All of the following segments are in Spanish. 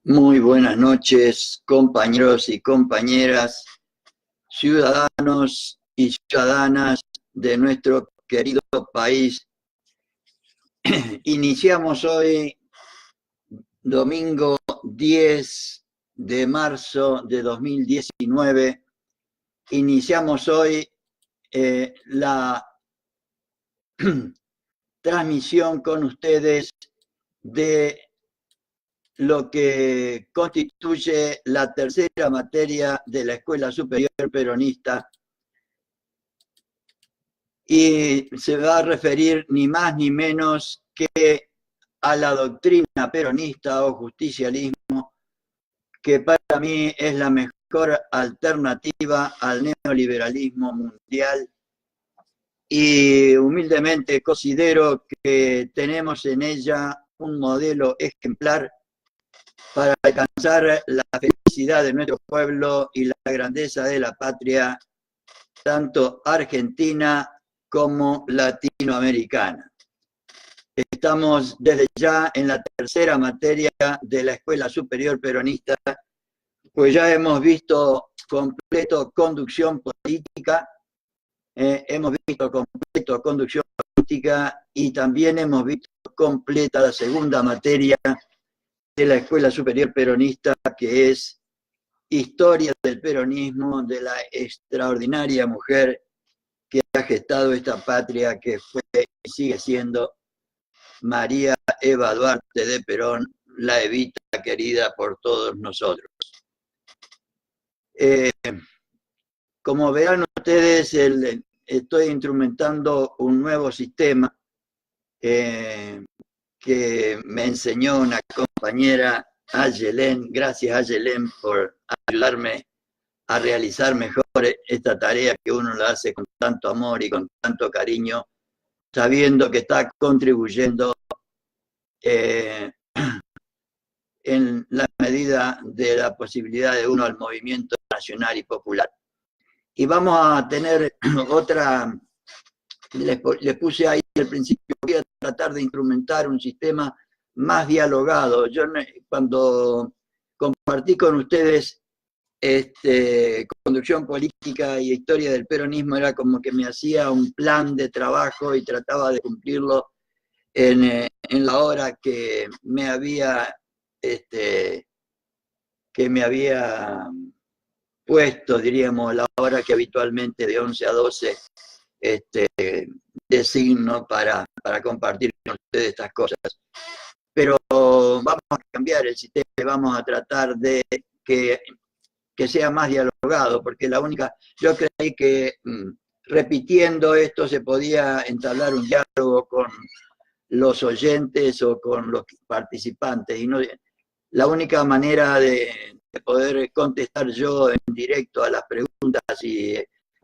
Muy buenas noches, compañeros y compañeras, ciudadanos y ciudadanas de nuestro querido país. Iniciamos hoy, domingo 10 de marzo de 2019, iniciamos hoy la transmisión con ustedes de lo que constituye la tercera materia de la Escuela Superior Peronista, y se va a referir ni más ni menos que a la doctrina peronista o justicialismo, que para mí es la mejor alternativa al neoliberalismo mundial, y humildemente considero que tenemos en ella un modelo ejemplar para alcanzar la felicidad de nuestro pueblo y la grandeza de la patria, tanto argentina como latinoamericana. Estamos desde ya en la tercera materia de la Escuela Superior Peronista, pues ya hemos visto completo conducción política, y también hemos visto completa la segunda materia de la Escuela Superior Peronista, que es Historia del Peronismo, de la extraordinaria mujer que ha gestado esta patria, que fue y sigue siendo María Eva Duarte de Perón, la Evita querida por todos nosotros. Como verán ustedes, estoy instrumentando un nuevo sistema que me enseñó una compañera, Ayelén. Gracias, Ayelén, por ayudarme a realizar mejor esta tarea que uno la hace con tanto amor y con tanto cariño, sabiendo que está contribuyendo en la medida de la posibilidad de uno al movimiento nacional y popular. Y vamos a tener otra, les puse ahí al principio, voy a tratar de instrumentar un sistema más dialogado. Yo cuando compartí con ustedes conducción política y historia del peronismo, era como que me hacía un plan de trabajo y trataba de cumplirlo en la hora que me había puesto, diríamos, la hora que habitualmente de 11 a 12 designo para compartir con ustedes estas cosas. Pero vamos a cambiar el sistema, vamos a tratar de que sea más dialogado, porque yo creí que repitiendo esto se podía entablar un diálogo con los oyentes o con los participantes, y no, la única manera de poder contestar yo en directo a las preguntas y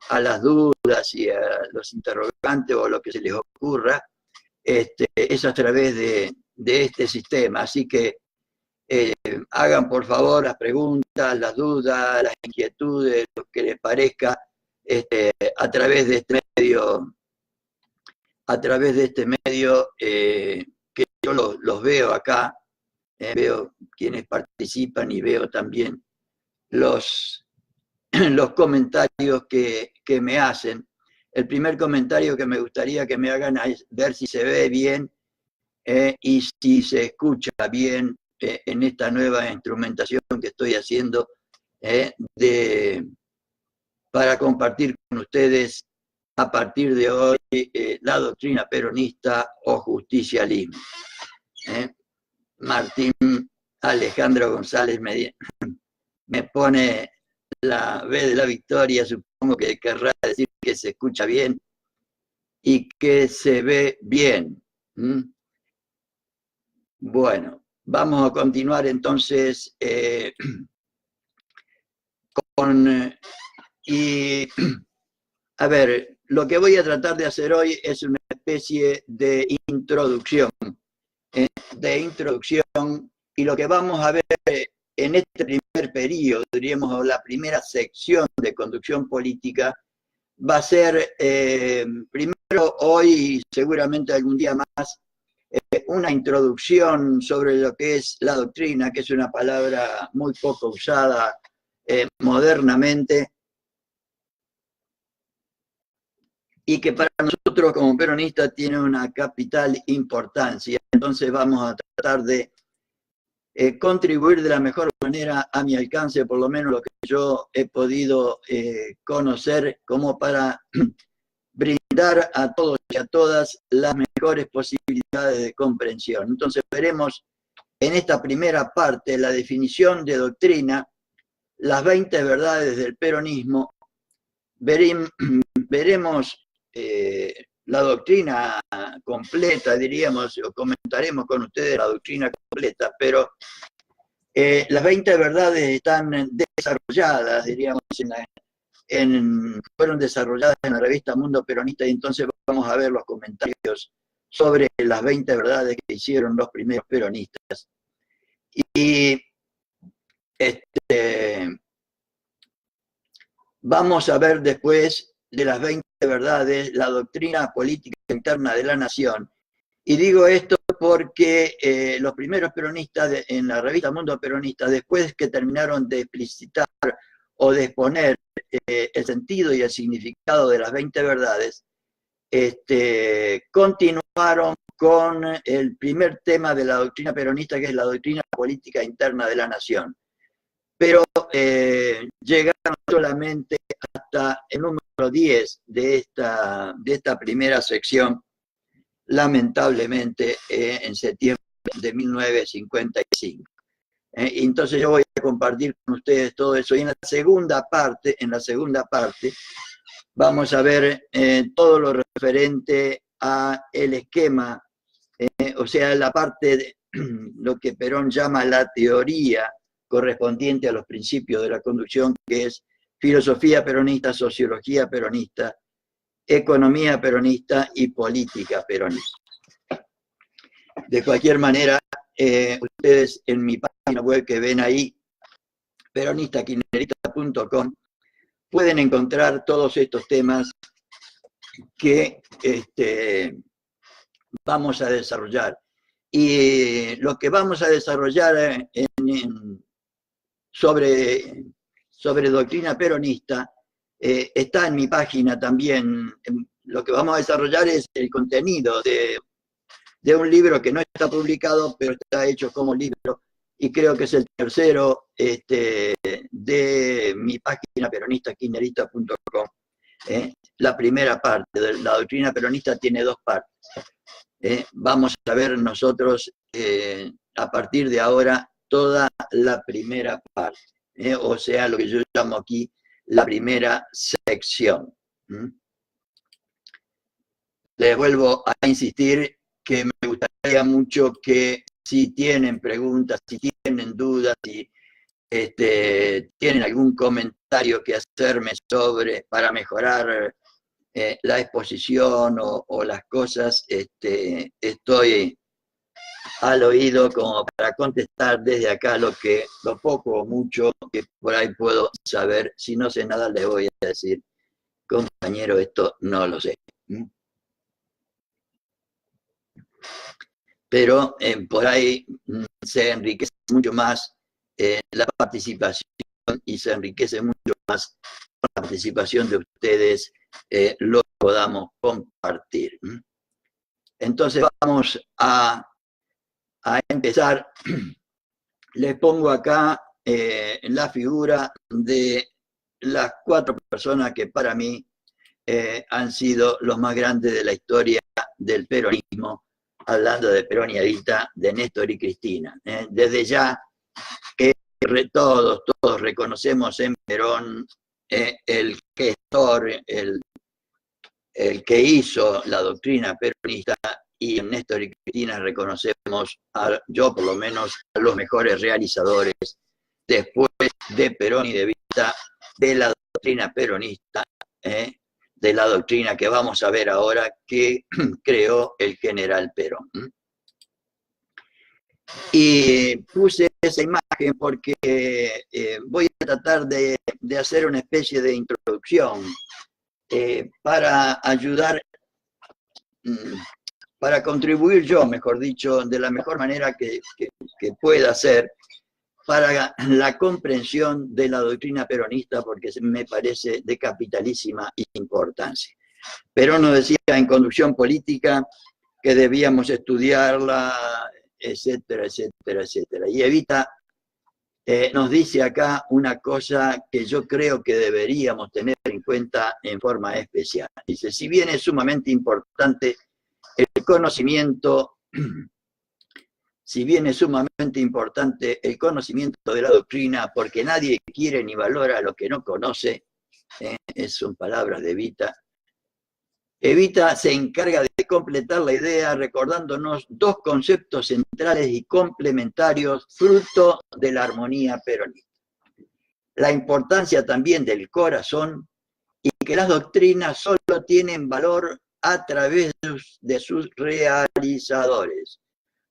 a las dudas y a los interrogantes o lo que se les ocurra, es a través de este sistema. Así que hagan por favor las preguntas, las dudas, las inquietudes, lo que les parezca, a través de este medio, que yo los veo acá, veo quienes participan y veo también los comentarios que me hacen. El primer comentario que me gustaría que me hagan es ver si se ve bien y si se escucha bien en esta nueva instrumentación que estoy haciendo para compartir con ustedes a partir de hoy la doctrina peronista o justicialismo. Martín Alejandro González me pone la B de la victoria, supongo que querrá decir que se escucha bien y que se ve bien. Bueno, vamos a continuar entonces a ver, lo que voy a tratar de hacer hoy es una especie de introducción, y lo que vamos a ver en este primer periodo, diríamos la primera sección de conducción política, va a ser primero hoy y seguramente algún día más una introducción sobre lo que es la doctrina, que es una palabra muy poco usada modernamente, y que para nosotros como peronistas tiene una capital importancia. Entonces vamos a tratar de contribuir de la mejor manera a mi alcance, por lo menos lo que yo he podido conocer, como para brindar a todos y a todas las mejores posibilidades de comprensión. Entonces veremos en esta primera parte la definición de doctrina, las 20 verdades del peronismo, veremos la doctrina completa, diríamos, o comentaremos con ustedes la doctrina completa, pero las 20 verdades están desarrolladas, diríamos, fueron desarrolladas en la revista Mundo Peronista, y entonces vamos a ver los comentarios sobre las 20 verdades que hicieron los primeros peronistas. Y vamos a ver después de las 20 verdades la doctrina política interna de la nación. Y digo esto porque los primeros peronistas en la revista Mundo Peronista, después que terminaron de explicitar o de exponer el sentido y el significado de las 20 verdades, continuaron con el primer tema de la doctrina peronista, que es la doctrina política interna de la nación. Pero llegaron solamente hasta el número 10 de esta primera sección, lamentablemente, en septiembre de 1955. Entonces yo voy a compartir con ustedes todo eso. Y en la segunda parte, vamos a ver todo lo referente a el esquema, o sea, la parte de lo que Perón llama la teoría correspondiente a los principios de la conducción, que es filosofía peronista, sociología peronista, economía peronista y política peronista. De cualquier manera, ustedes en mi página web que ven ahí, peronistaquinerita.com, pueden encontrar todos estos temas que vamos a desarrollar. Y lo que vamos a desarrollar sobre doctrina peronista está en mi página también. Lo que vamos a desarrollar es el contenido de un libro que no está publicado, pero está hecho como libro, y creo que es el tercero de mi página peronistaquinerita.com. La primera parte de la doctrina peronista tiene dos partes. Vamos a ver nosotros a partir de ahora toda la primera parte, o sea, lo que yo llamo aquí la primera sección. Les vuelvo a insistir que me gustaría mucho que, si tienen preguntas, si tienen dudas, si tienen algún comentario que hacerme para mejorar la exposición o las cosas, estoy al oído como para contestar desde acá lo poco o mucho que por ahí puedo saber. Si no sé nada, les voy a decir, compañero, esto no lo sé. Pero por ahí se enriquece mucho más la participación, y se enriquece mucho más la participación de ustedes, lo podamos compartir. Entonces vamos a empezar. Les pongo acá la figura de las 4 personas que para mí han sido los más grandes de la historia del peronismo, hablando de Perón y Evita, de Néstor y Cristina. Desde ya que todos reconocemos en Perón el gestor, el que hizo la doctrina peronista, y en Néstor y Cristina reconocemos, yo por lo menos, a los mejores realizadores después de Perón y de Evita, de la doctrina peronista, de la doctrina que vamos a ver ahora que creó el general Perón. Y puse esa imagen porque voy a tratar de hacer una especie de introducción para ayudar para contribuir yo, mejor dicho, de la mejor manera que pueda ser, para la comprensión de la doctrina peronista, porque me parece de capitalísima importancia. Perón nos decía en Conducción Política que debíamos estudiarla, etcétera, etcétera, etcétera. Y Evita nos dice acá una cosa que yo creo que deberíamos tener en cuenta en forma especial. Dice, si bien es sumamente importante el conocimiento, de la doctrina, porque nadie quiere ni valora lo que no conoce, son palabras de Evita. Evita se encarga de completar la idea recordándonos dos conceptos centrales y complementarios fruto de la armonía peronista. La importancia también del corazón y que las doctrinas solo tienen valor a través de sus realizadores,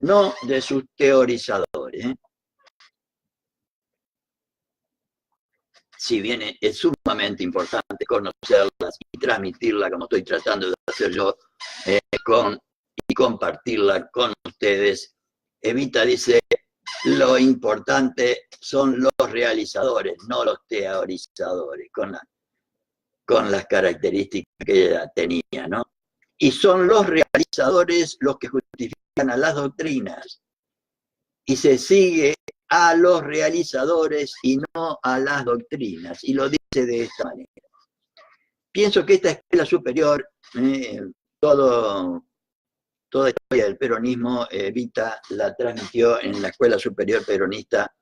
no de sus teorizadores. Si bien es sumamente importante conocerlas y transmitirlas, como estoy tratando de hacer yo, y compartirla con ustedes, Evita dice, lo importante son los realizadores, no los teorizadores, con las características que ella tenía, ¿no? Y son los realizadores los que justifican a las doctrinas, y se sigue a los realizadores y no a las doctrinas, y lo dice de esta manera. Pienso que esta escuela superior, toda la historia del peronismo, Evita la transmitió en la escuela superior peronista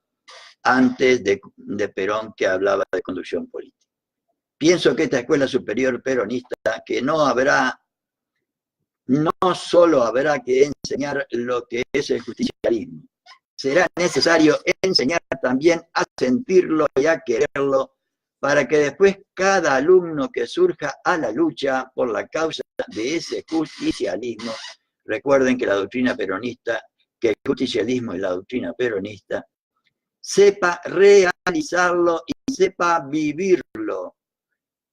antes de Perón, que hablaba de conducción política. Pienso que esta escuela superior peronista, que no solo habrá que enseñar lo que es el justicialismo, será necesario enseñar también a sentirlo y a quererlo, para que después cada alumno que surja a la lucha por la causa de ese justicialismo, recuerden que la doctrina peronista, que el justicialismo es la doctrina peronista, sepa realizarlo y sepa vivirlo.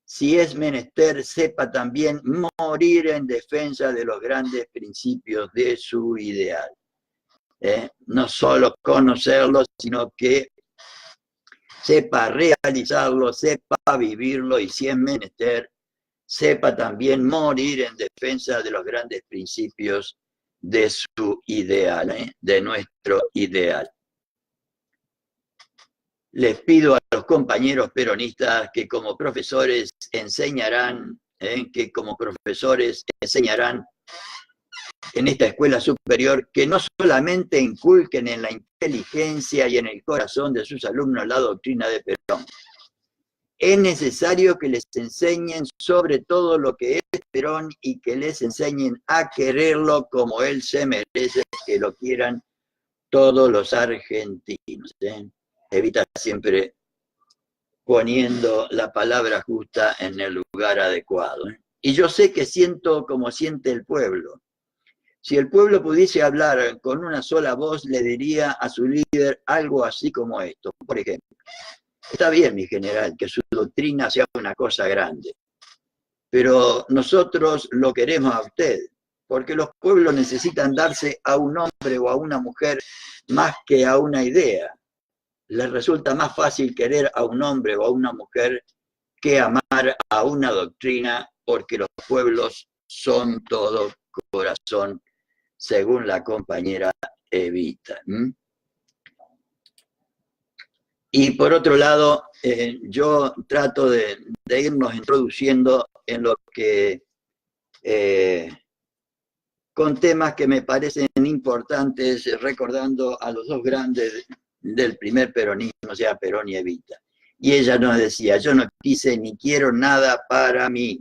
Si es menester, sepa también morir en defensa de los grandes principios de su ideal. No solo conocerlo, sino que sepa realizarlo, sepa vivirlo, y si es menester, sepa también morir en defensa de los grandes principios de su ideal, de nuestro ideal. Les pido a los compañeros peronistas que como profesores enseñarán en esta escuela superior, que no solamente inculquen en la inteligencia y en el corazón de sus alumnos la doctrina de Perón. Es necesario que les enseñen sobre todo lo que es Perón y que les enseñen a quererlo como él se merece, que lo quieran todos los argentinos. Evita siempre poniendo la palabra justa en el lugar adecuado. Y yo sé que siento como siente el pueblo. Si el pueblo pudiese hablar con una sola voz, le diría a su líder algo así como esto. Por ejemplo, está bien, mi general, que su doctrina sea una cosa grande, pero nosotros lo queremos a usted, porque los pueblos necesitan darse a un hombre o a una mujer más que a una idea. Les resulta más fácil querer a un hombre o a una mujer que amar a una doctrina, porque los pueblos son todo corazón, según la compañera Evita. Y por otro lado, yo trato de irnos introduciendo en lo que, con temas que me parecen importantes, recordando a los dos grandes del primer peronismo, o sea, Perón y Evita. Y ella nos decía, yo no quise ni quiero nada para mí.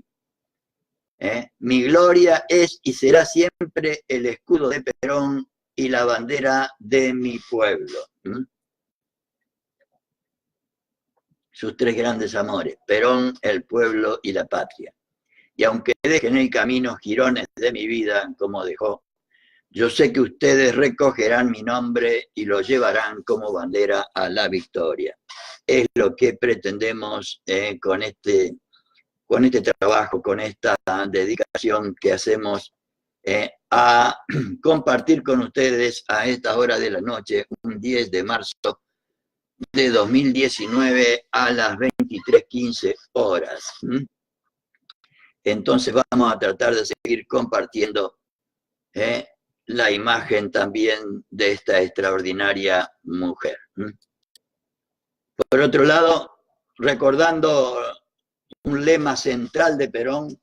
Mi gloria es y será siempre el escudo de Perón y la bandera de mi pueblo. Sus tres grandes amores, Perón, el pueblo y la patria. Y aunque deje en el camino jirones de mi vida, como dejó, yo sé que ustedes recogerán mi nombre y lo llevarán como bandera a la victoria. Es lo que pretendemos con este trabajo, con esta dedicación que hacemos a compartir con ustedes a esta hora de la noche, un 10 de marzo de 2019 a las 23:15 horas. Entonces vamos a tratar de seguir compartiendo la imagen también de esta extraordinaria mujer. Por otro lado, recordando un lema central de Perón,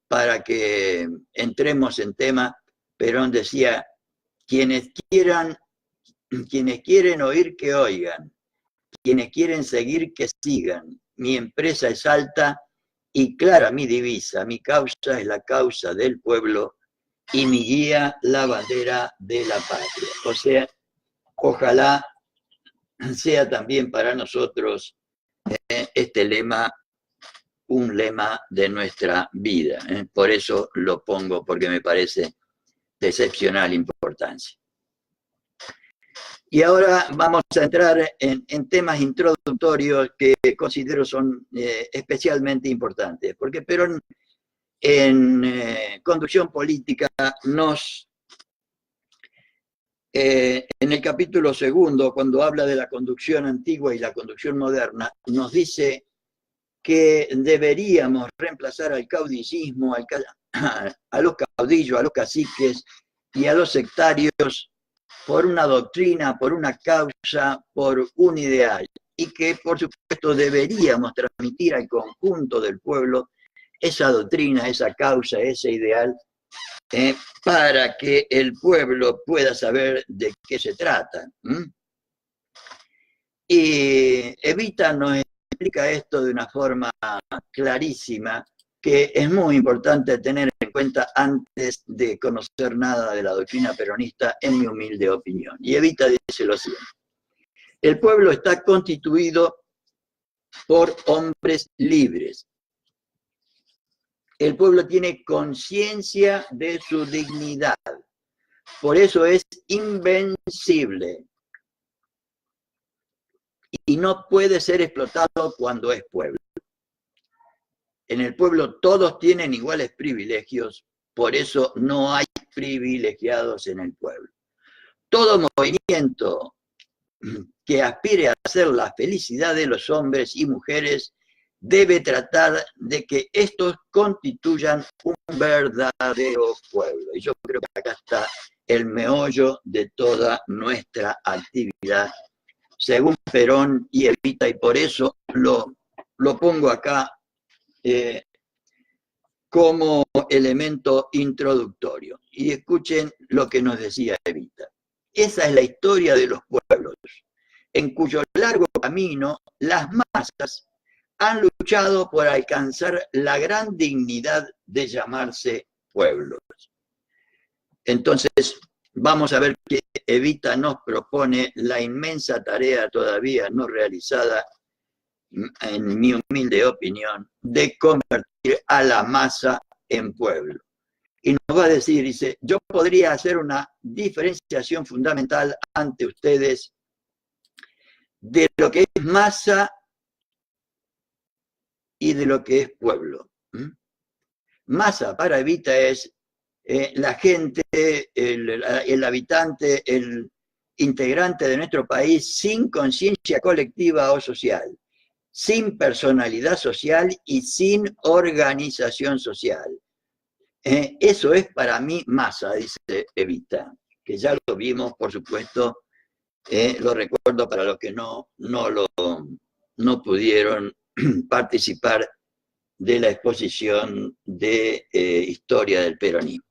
para que entremos en tema, Perón decía, quienes quieren oír, que oigan, quienes quieren seguir, que sigan. Mi empresa es alta y clara mi divisa, mi causa es la causa del pueblo y mi guía la bandera de la patria. O sea, ojalá sea también para nosotros este lema un lema de nuestra vida. Por eso lo pongo, porque me parece de excepcional importancia. Y ahora vamos a entrar en temas introductorios que considero son especialmente importantes, porque Perón en Conducción Política en el capítulo 2, cuando habla de la conducción antigua y la conducción moderna, nos dice que deberíamos reemplazar al caudillismo, a los caudillos, a los caciques y a los sectarios por una doctrina, por una causa, por un ideal, y que por supuesto deberíamos transmitir al conjunto del pueblo esa doctrina, esa causa, ese ideal, para que el pueblo pueda saber de qué se trata. Y Evita nos explica esto de una forma clarísima, que es muy importante tener en cuenta antes de conocer nada de la doctrina peronista, en mi humilde opinión. Y Evita dice lo siguiente: el pueblo está constituido por hombres libres. El pueblo tiene conciencia de su dignidad, por eso es invencible y no puede ser explotado cuando es pueblo. En el pueblo todos tienen iguales privilegios, por eso no hay privilegiados en el pueblo. Todo movimiento que aspire a hacer la felicidad de los hombres y mujeres debe tratar de que estos constituyan un verdadero pueblo. Y yo creo que acá está el meollo de toda nuestra actividad, según Perón y Evita, y por eso lo pongo acá como elemento introductorio. Y escuchen lo que nos decía Evita. Esa es la historia de los pueblos, en cuyo largo camino las masas han luchado por alcanzar la gran dignidad de llamarse pueblos. Entonces, vamos a ver que Evita nos propone la inmensa tarea todavía no realizada, en mi humilde opinión, de convertir a la masa en pueblo. Y nos va a decir, dice, yo podría hacer una diferenciación fundamental ante ustedes de lo que es masa y de lo que es pueblo. Masa para Evita es la gente, el habitante, el integrante de nuestro país sin conciencia colectiva o social, sin personalidad social y sin organización social. Eso es para mí masa, dice Evita, que ya lo vimos, por supuesto, lo recuerdo para los que no pudieron participar de la exposición de historia del peronismo.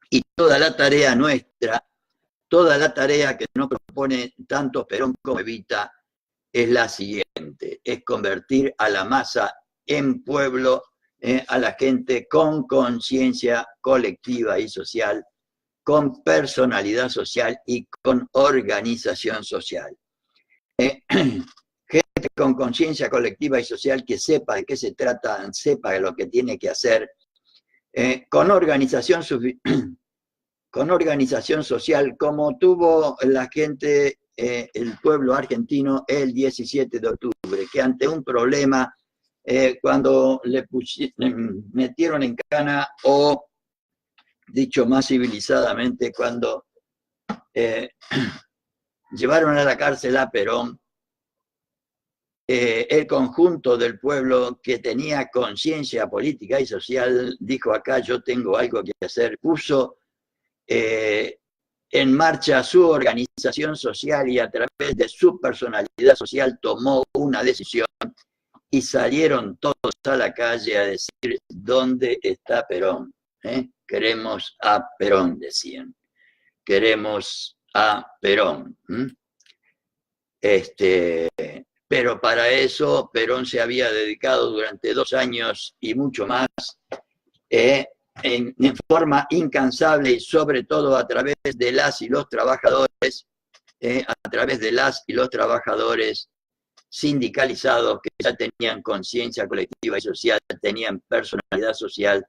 Y toda la tarea nuestra, toda la tarea que nos propone tanto Perón como Evita, es la siguiente: es convertir a la masa en pueblo, a la gente con conciencia colectiva y social, con personalidad social y con organización social. Gente con conciencia colectiva y social que sepa de qué se trata, sepa de lo que tiene que hacer, con organización social, como tuvo la gente, el pueblo argentino, el 17 de octubre, que ante un problema cuando le metieron en cana, o dicho más civilizadamente, cuando llevaron a la cárcel a Perón, el conjunto del pueblo que tenía conciencia política y social dijo: acá yo tengo algo que hacer. Puso en marcha su organización social y a través de su personalidad social tomó una decisión y salieron todos a la calle a decir: ¿dónde está Perón? Queremos a Perón, decían. Queremos a Perón. Pero para eso Perón se había dedicado durante 2 años y mucho más, en forma incansable, y sobre todo a través de las y los trabajadores, a través de las y los trabajadores sindicalizados que ya tenían conciencia colectiva y social, tenían personalidad social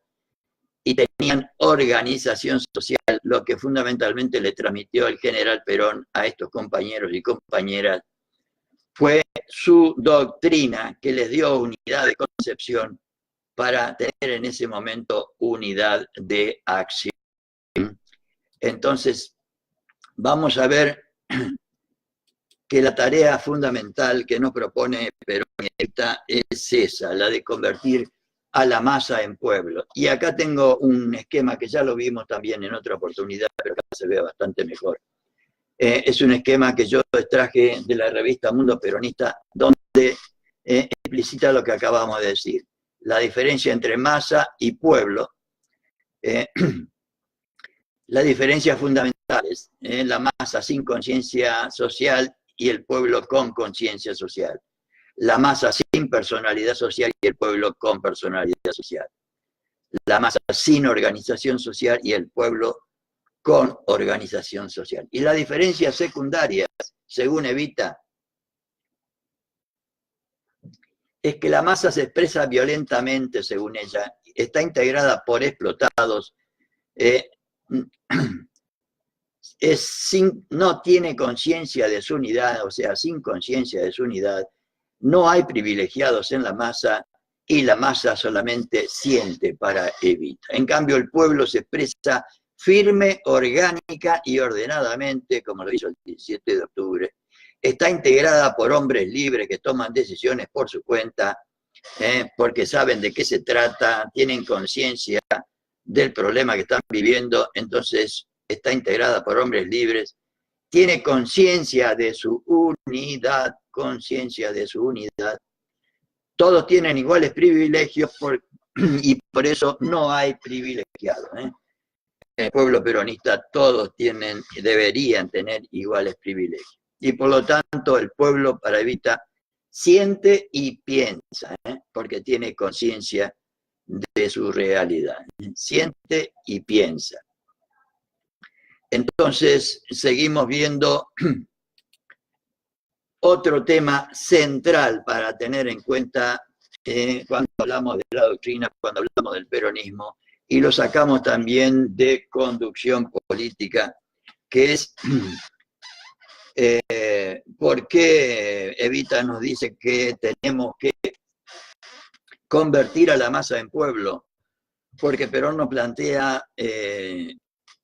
y tenían organización social, lo que fundamentalmente le transmitió el general Perón a estos compañeros y compañeras fue su doctrina, que les dio unidad de concepción para tener en ese momento unidad de acción. Entonces, vamos a ver que la tarea fundamental que nos propone Perón y Evita es esa, la de convertir a la masa en pueblo. Y acá tengo un esquema que ya lo vimos también en otra oportunidad, pero acá se ve bastante mejor. Es un esquema que yo extraje de la revista Mundo Peronista, donde explicita lo que acabamos de decir. La diferencia entre masa y pueblo. Las diferencias fundamentales, la masa sin conciencia social y el pueblo con conciencia social. La masa sin personalidad social y el pueblo con personalidad social. La masa sin organización social y el pueblo con organización social. Y las diferencias secundarias, según Evita, es que la masa se expresa violentamente, según ella, está integrada por explotados, no tiene conciencia de su unidad, o sea, sin conciencia de su unidad, no hay privilegiados en la masa y la masa solamente siente para Evita. En cambio, el pueblo se expresa firme, orgánica y ordenadamente, como lo hizo el 17 de octubre. Está integrada por hombres libres que toman decisiones por su cuenta, porque saben de qué se trata, tienen conciencia del problema que están viviendo, entonces está integrada por hombres libres, tiene conciencia de su unidad, todos tienen iguales privilegios y por eso no hay privilegiados. En el pueblo peronista todos deberían tener iguales privilegios. Y por lo tanto el pueblo, para Evita, siente y piensa, porque tiene conciencia de su realidad. Siente y piensa. Entonces, seguimos viendo otro tema central para tener en cuenta cuando hablamos de la doctrina, cuando hablamos del peronismo, y lo sacamos también de conducción política, que es por qué Evita nos dice que tenemos que convertir a la masa en pueblo, porque Perón nos plantea en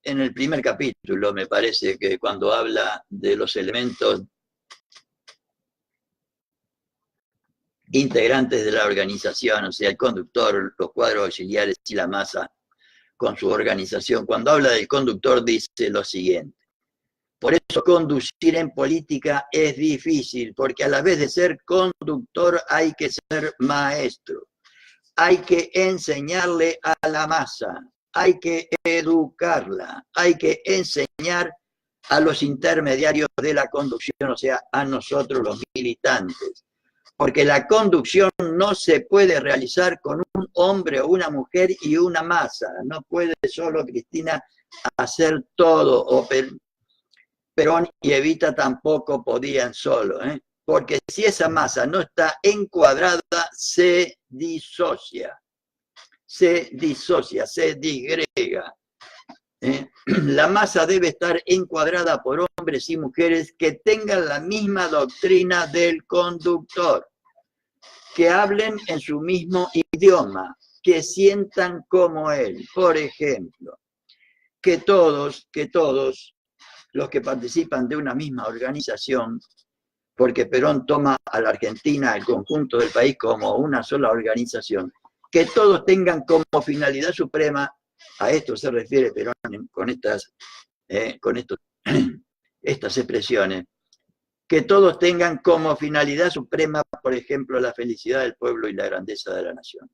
el primer capítulo, me parece, que cuando habla de los elementos integrantes de la organización, o sea, el conductor, los cuadros auxiliares y la masa con su organización. Cuando habla del conductor dice lo siguiente: por eso conducir en política es difícil, porque a la vez de ser conductor hay que ser maestro, hay que enseñarle a la masa, hay que educarla, hay que enseñar a los intermediarios de la conducción, o sea, a nosotros los militantes. Porque la conducción no se puede realizar con un hombre o una mujer y una masa. No puede solo Cristina hacer todo, o Perón y Evita tampoco podían solo, porque si esa masa no está encuadrada, se disocia, se disgrega. La masa debe estar encuadrada por hombres y mujeres que tengan la misma doctrina del conductor, que hablen en su mismo idioma, que sientan como él. Por ejemplo, que todos los que participan de una misma organización, porque Perón toma a la Argentina, al conjunto del país, como una sola organización, que todos tengan como finalidad suprema, a esto se refiere Perón con estas expresiones, que todos tengan como finalidad suprema, por ejemplo, la felicidad del pueblo y la grandeza de la nación,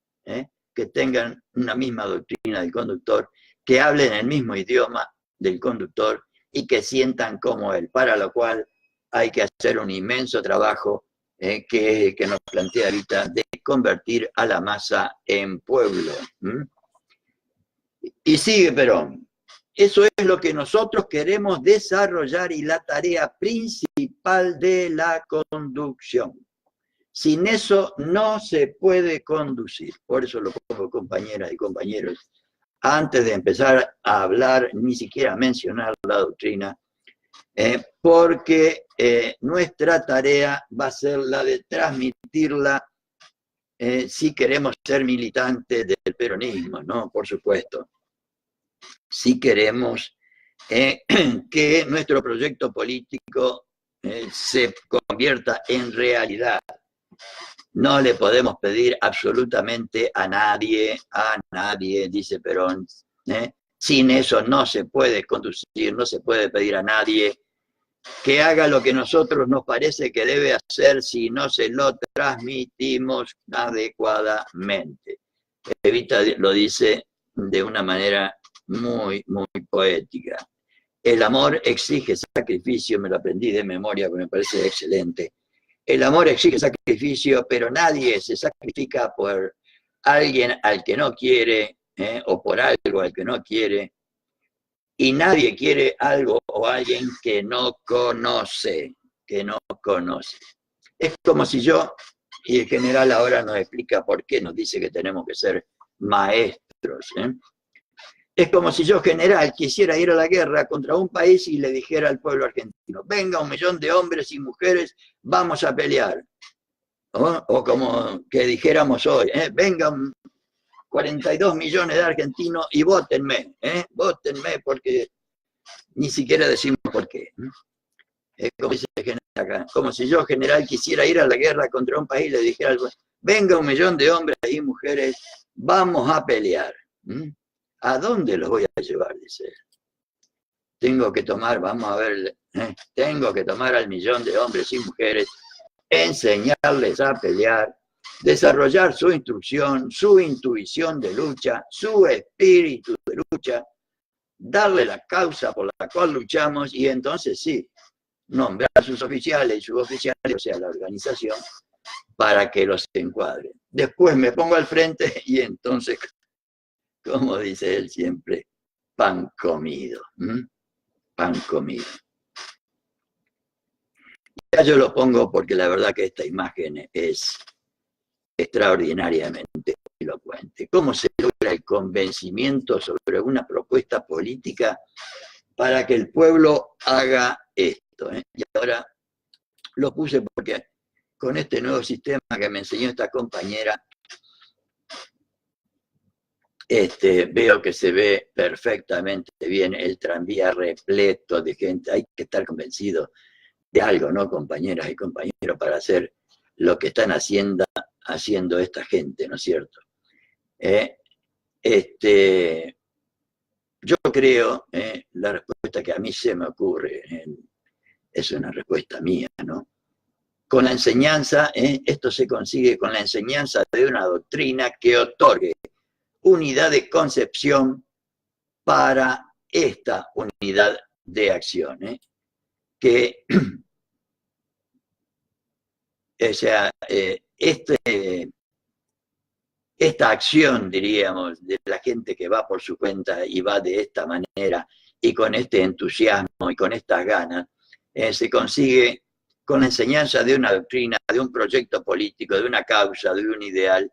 que tengan una misma doctrina del conductor, que hablen el mismo idioma del conductor y que sientan como él, para lo cual hay que hacer un inmenso trabajo que nos plantea ahorita de convertir a la masa en pueblo. Y sigue Perón. Eso es lo que nosotros queremos desarrollar y la tarea principal de la conducción. Sin eso no se puede conducir. Por eso lo pongo, compañeras y compañeros, antes de empezar a hablar, ni siquiera mencionar la doctrina, porque nuestra tarea va a ser la de transmitirla si queremos ser militantes del peronismo, ¿no? Por supuesto. Si queremos que nuestro proyecto político se convierta en realidad. No le podemos pedir absolutamente a nadie, dice Perón. Sin eso no se puede conducir, no se puede pedir a nadie que haga lo que nosotros nos parece que debe hacer si no se lo transmitimos adecuadamente. Evita lo dice de una manera muy, muy poética. El amor exige sacrificio, me lo aprendí de memoria, porque me parece excelente. El amor exige sacrificio, pero nadie se sacrifica por alguien al que no quiere, o por algo al que no quiere, y nadie quiere algo o alguien que no conoce, Es como si yo, y el general ahora nos explica por qué nos dice que tenemos que ser maestros, Es como si yo, general, quisiera ir a la guerra contra un país y le dijera al pueblo argentino, venga 1 millón de hombres y mujeres, vamos a pelear. O como que dijéramos hoy, vengan 42 millones de argentinos y vótenme, vótenme, porque ni siquiera decimos por qué. Como dice el general acá, como si yo, general, quisiera ir a la guerra contra un país y le dijera, venga 1 millón de hombres y mujeres, vamos a pelear. ¿A dónde los voy a llevar? Dice él. Tengo que tomar, vamos a ver, tengo que tomar al 1 millón de hombres y mujeres, enseñarles a pelear, desarrollar su instrucción, su intuición de lucha, su espíritu de lucha, darle la causa por la cual luchamos y entonces sí, nombrar a sus oficiales y suboficiales, o sea, la organización, para que los encuadren. Después me pongo al frente y entonces, como dice él siempre, pan comido. Pan comido. Ya yo lo pongo porque la verdad que esta imagen es extraordinariamente elocuente. ¿Cómo se logra el convencimiento sobre una propuesta política para que el pueblo haga esto? Y ahora lo puse porque con este nuevo sistema que me enseñó esta compañera, veo que se ve perfectamente bien el tranvía repleto de gente. Hay que estar convencido de algo, ¿no, compañeras y compañeros, para hacer lo que están haciendo esta gente, ¿no es cierto? Yo creo, la respuesta que a mí se me ocurre, es una respuesta mía, ¿no? Con la enseñanza, esto se consigue con la enseñanza de una doctrina que otorgue unidad de concepción para esta unidad de acción, que, o sea, esta acción, diríamos, de la gente que va por su cuenta y va de esta manera y con este entusiasmo y con estas ganas, se consigue con la enseñanza de una doctrina, de un proyecto político, de una causa, de un ideal,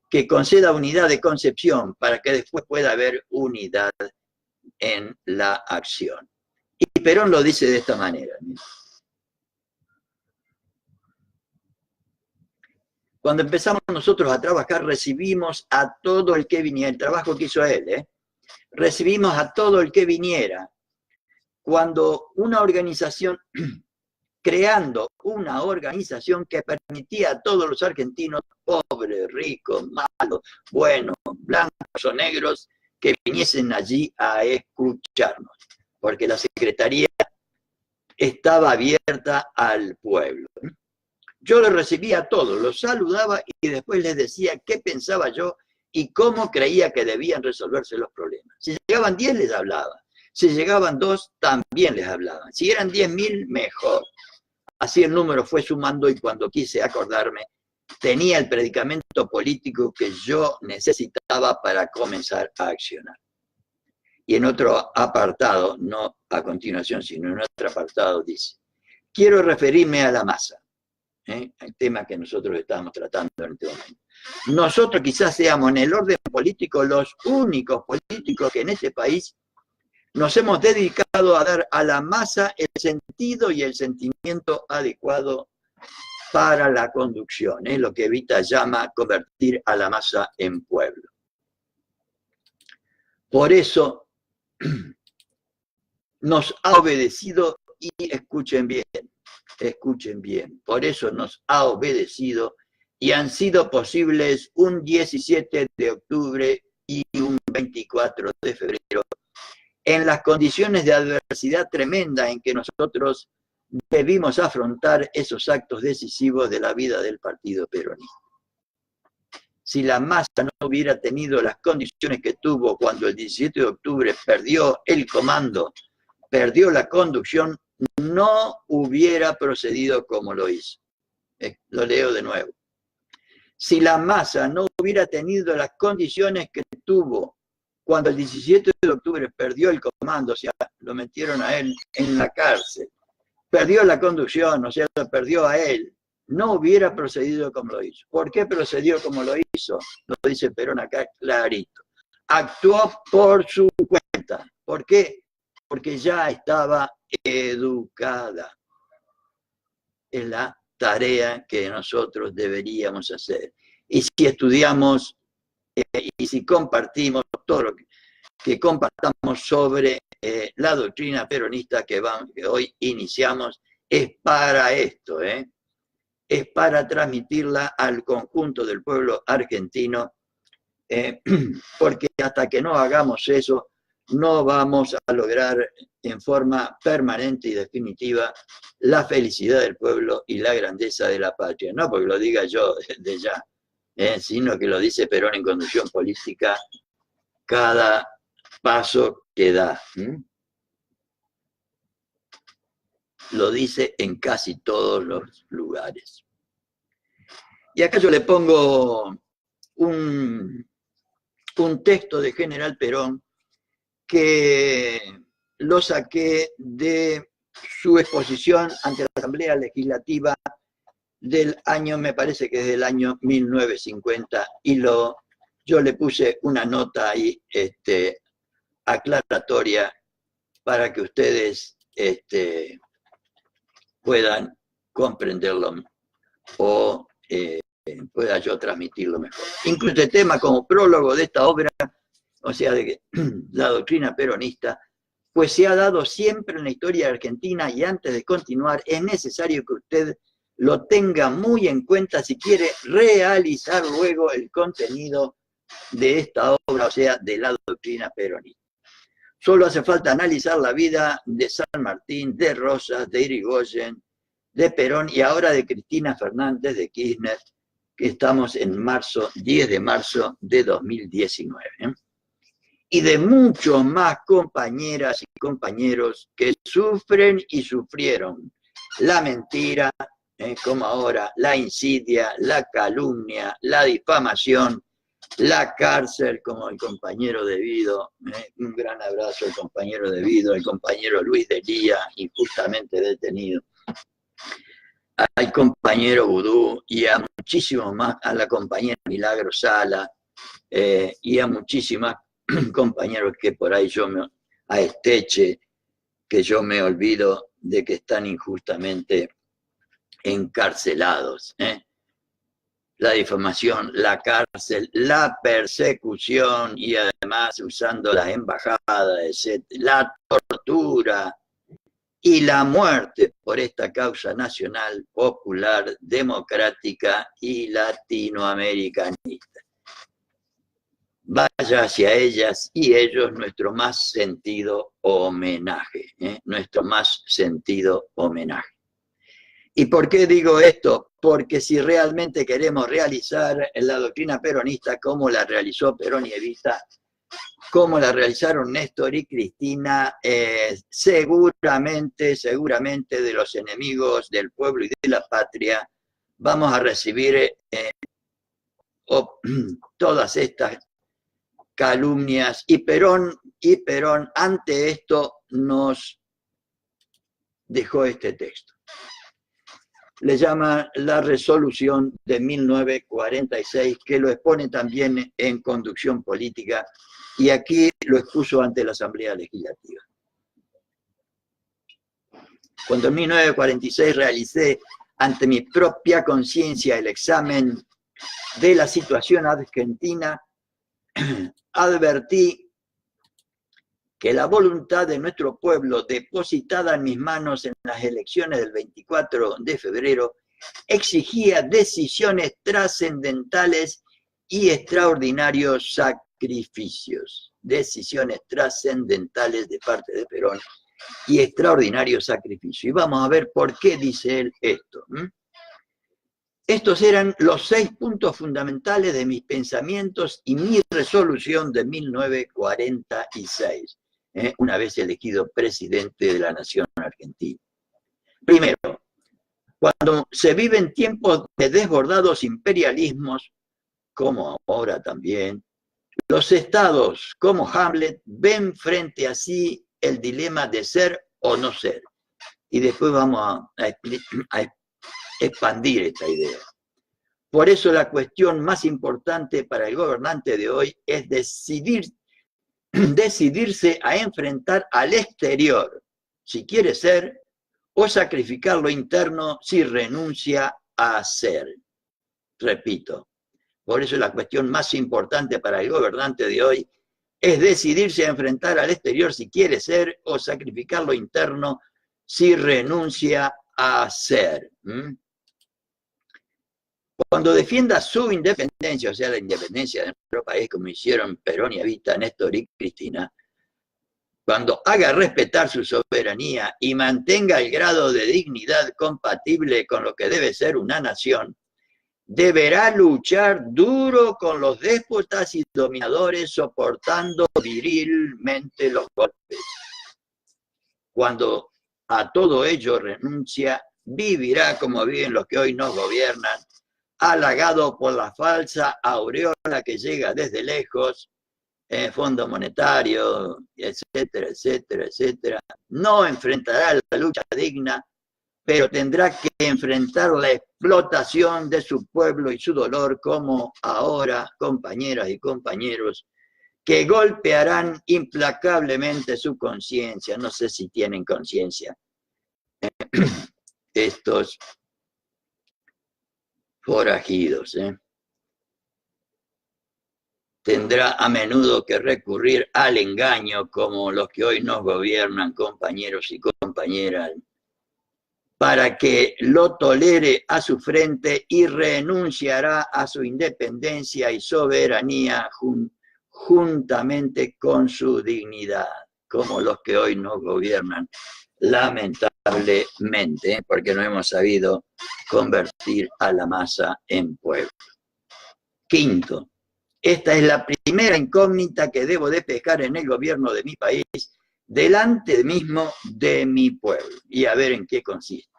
que conceda unidad de concepción para que después pueda haber unidad en la acción. Y Perón lo dice de esta manera. Cuando empezamos nosotros a trabajar, recibimos a todo el que viniera, el trabajo que hizo él, recibimos a todo el que viniera. Cuando una organización, creando una organización que permitía a todos los argentinos, pobres, ricos, malos, buenos, blancos o negros, que viniesen allí a escucharnos, porque la Secretaría estaba abierta al pueblo. Yo los recibía a todos, los saludaba y después les decía qué pensaba yo y cómo creía que debían resolverse los problemas. Si llegaban 10, les hablaba. Si llegaban 2, también les hablaba. Si eran 10.000, mejor. Así el número fue sumando y cuando quise acordarme, tenía el predicamento político que yo necesitaba para comenzar a accionar. Y en otro apartado, no a continuación, sino en otro apartado dice, quiero referirme a la masa, el tema que nosotros estamos tratando en este momento. Nosotros quizás seamos en el orden político los únicos políticos que en este país nos hemos dedicado a dar a la masa el sentido y el sentimiento adecuado para la conducción, lo que Evita llama convertir a la masa en pueblo. Por eso nos ha obedecido y escuchen bien, por eso nos ha obedecido y han sido posibles un 17 de octubre y un 24 de febrero en las condiciones de adversidad tremenda en que nosotros debimos afrontar esos actos decisivos de la vida del partido peronista. Si la masa no hubiera tenido las condiciones que tuvo cuando el 17 de octubre perdió el comando, perdió la conducción, no hubiera procedido como lo hizo. Lo leo de nuevo. Si la masa no hubiera tenido las condiciones que tuvo cuando el 17 de octubre perdió el comando, o sea, lo metieron a él en la cárcel, perdió la conducción, o sea, lo perdió a él, no hubiera procedido como lo hizo. ¿Por qué procedió como lo hizo? Lo dice Perón acá clarito. Actuó por su cuenta. ¿Por qué? Porque ya estaba educada. Es la tarea que nosotros deberíamos hacer. Y si estudiamos y si compartimos todo lo que compartamos sobre la doctrina peronista que hoy iniciamos, es para esto, es para transmitirla al conjunto del pueblo argentino, porque hasta que no hagamos eso, no vamos a lograr en forma permanente y definitiva la felicidad del pueblo y la grandeza de la patria. No porque lo diga yo desde ya, sino que lo dice Perón en Conducción Política cada paso que da. Lo dice en casi todos los lugares. Y acá yo le pongo un texto de General Perón que lo saqué de su exposición ante la Asamblea Legislativa del año, me parece que es del año 1950, y yo le puse una nota ahí aclaratoria para que ustedes puedan comprenderlo o pueda yo transmitirlo mejor. Incluso este tema como prólogo de esta obra, o sea, de la doctrina peronista, pues se ha dado siempre en la historia argentina y antes de continuar es necesario que usted lo tenga muy en cuenta si quiere realizar luego el contenido de esta obra, o sea, de la doctrina peronista. Solo hace falta analizar la vida de San Martín, de Rosas, de Irigoyen, de Perón y ahora de Cristina Fernández de Kirchner, que estamos en 10 de marzo de 2019. Y de muchos más compañeras y compañeros que sufren y sufrieron la mentira, como ahora, la insidia, la calumnia, la difamación, la cárcel, como el compañero Devido, un gran abrazo al compañero Devido, al compañero Luis de Lía, injustamente detenido, al compañero Vudú y a muchísimos más, a la compañera Milagro Sala y a muchísimas compañeros que por ahí a Esteche, que yo me olvido de que están injustamente encarcelados. la difamación, la cárcel, la persecución y además usando las embajadas, etc., la tortura y la muerte por esta causa nacional, popular, democrática y latinoamericanista. Vaya hacia ellas y ellos nuestro más sentido homenaje, nuestro más sentido homenaje. ¿Y por qué digo esto? Porque si realmente queremos realizar la doctrina peronista como la realizó Perón y Evita, como la realizaron Néstor y Cristina, seguramente de los enemigos del pueblo y de la patria, vamos a recibir todas estas calumnias, y Perón ante esto nos dejó este texto. Le llama la resolución de 1946, que lo expone también en Conducción Política, y aquí lo expuso ante la Asamblea Legislativa. Cuando en 1946 realicé ante mi propia conciencia el examen de la situación argentina, advertí que la voluntad de nuestro pueblo, depositada en mis manos en las elecciones del 24 de febrero, exigía decisiones trascendentales y extraordinarios sacrificios. Decisiones trascendentales de parte de Perón y extraordinarios sacrificios. Y vamos a ver por qué dice él esto. Estos eran los 6 puntos fundamentales de mis pensamientos y mi resolución de 1946, una vez elegido presidente de la Nación Argentina. Primero, cuando se viven tiempos de desbordados imperialismos, como ahora también, los estados, como Hamlet, ven frente a sí el dilema de ser o no ser. Y después vamos a expandir esta idea. Por eso la cuestión más importante para el gobernante de hoy es decidirse a enfrentar al exterior, si quiere ser, o sacrificar lo interno si renuncia a ser. Repito, por eso la cuestión más importante para el gobernante de hoy es decidirse a enfrentar al exterior si quiere ser, o sacrificar lo interno si renuncia a ser. Cuando defienda su independencia, o sea, la independencia de nuestro país, como hicieron Perón y Evita, Néstor y Cristina, cuando haga respetar su soberanía y mantenga el grado de dignidad compatible con lo que debe ser una nación, deberá luchar duro con los déspotas y dominadores, soportando virilmente los golpes. Cuando a todo ello renuncia, vivirá como viven los que hoy nos gobiernan, halagado por la falsa aureola que llega desde lejos, Fondo Monetario, etcétera, etcétera, etcétera. No enfrentará la lucha digna, pero tendrá que enfrentar la explotación de su pueblo y su dolor, como ahora, compañeras y compañeros, que golpearán implacablemente su conciencia. No sé si tienen conciencia estos forajidos, Tendrá a menudo que recurrir al engaño, como los que hoy nos gobiernan, compañeros y compañeras, para que lo tolere a su frente, y renunciará a su independencia y soberanía juntamente con su dignidad, como los que hoy nos gobiernan, lamentablemente, porque no hemos sabido convertir a la masa en pueblo. Quinto, esta es la primera incógnita que debo despejar en el gobierno de mi país, delante mismo de mi pueblo, y a ver en qué consiste.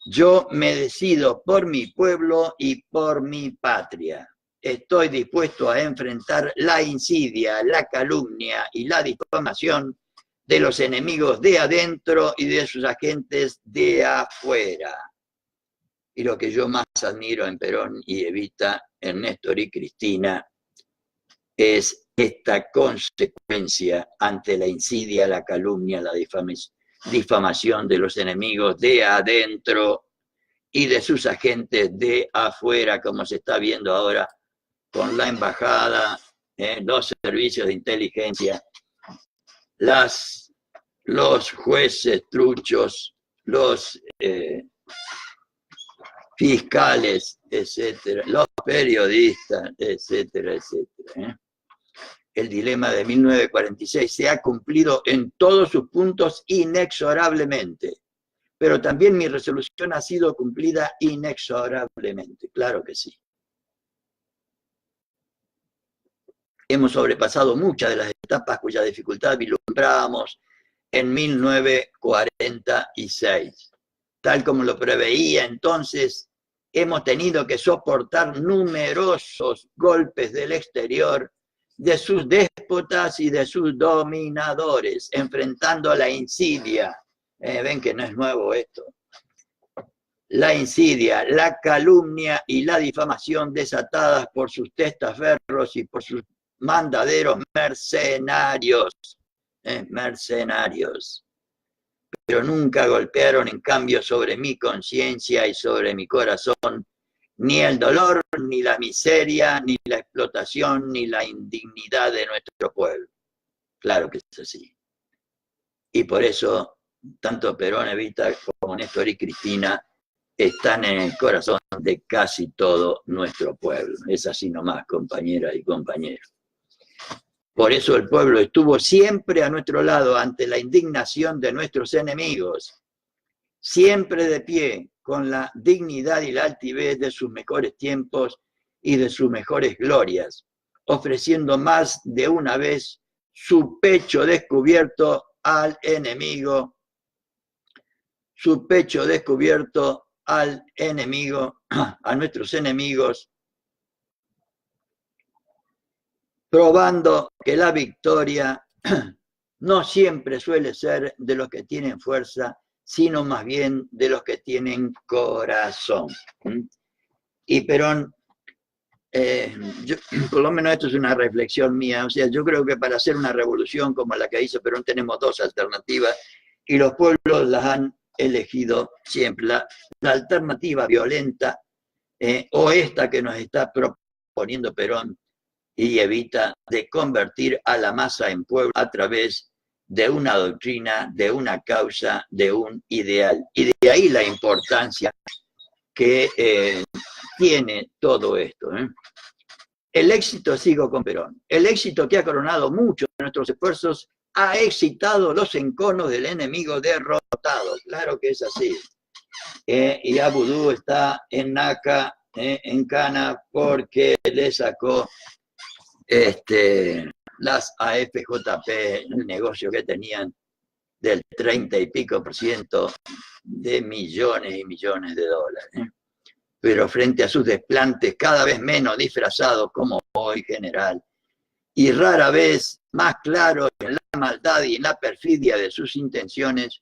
Yo me decido por mi pueblo y por mi patria. Estoy dispuesto a enfrentar la insidia, la calumnia y la difamación de los enemigos de adentro y de sus agentes de afuera. Y lo que yo más admiro en Perón y Evita, en Néstor y Cristina, es esta consecuencia ante la insidia, la calumnia, la difamación de los enemigos de adentro y de sus agentes de afuera, como se está viendo ahora con la embajada, los servicios de inteligencia, los jueces truchos, los fiscales, etcétera, los periodistas, etcétera, etcétera. El dilema de 1946 se ha cumplido en todos sus puntos inexorablemente, pero también mi resolución ha sido cumplida inexorablemente, claro que sí. Hemos sobrepasado muchas de las etapas cuya dificultad vislumbrábamos en 1946. Tal como lo preveía entonces, hemos tenido que soportar numerosos golpes del exterior, de sus déspotas y de sus dominadores, enfrentando la insidia. Ven que no es nuevo esto. La insidia, la calumnia y la difamación desatadas por sus testaferros y por sus mandaderos mercenarios. Mercenarios. Pero nunca golpearon en cambio sobre mi conciencia y sobre mi corazón ni el dolor, ni la miseria, ni la explotación, ni la indignidad de nuestro pueblo. Claro que es así. Y por eso, tanto Perón, Evita, como Néstor y Cristina están en el corazón de casi todo nuestro pueblo. Es así nomás, compañeras y compañeros. Por eso el pueblo estuvo siempre a nuestro lado ante la indignación de nuestros enemigos, siempre de pie, con la dignidad y la altivez de sus mejores tiempos y de sus mejores glorias, ofreciendo más de una vez su pecho descubierto al enemigo, a nuestros enemigos, probando que la victoria no siempre suele ser de los que tienen fuerza, sino más bien de los que tienen corazón. Y Perón, por lo menos esto es una reflexión mía, o sea, yo creo que para hacer una revolución como la que hizo Perón tenemos dos alternativas, y los pueblos las han elegido siempre. La alternativa violenta, o esta que nos está proponiendo Perón y Evita, de convertir a la masa en pueblo a través de una doctrina, de una causa, de un ideal. Y de ahí la importancia que tiene todo esto. El éxito, sigo con Perón, el éxito que ha coronado muchos de nuestros esfuerzos ha excitado los enconos del enemigo derrotado. Claro que es así. Y Abudú está en Naca, en Cana, porque le sacó las AFJP, el negocio que tenían del 30 y pico % de millones y millones de dólares. Pero frente a sus desplantes cada vez menos disfrazados como hoy, general, y rara vez más claros en la maldad y en la perfidia de sus intenciones,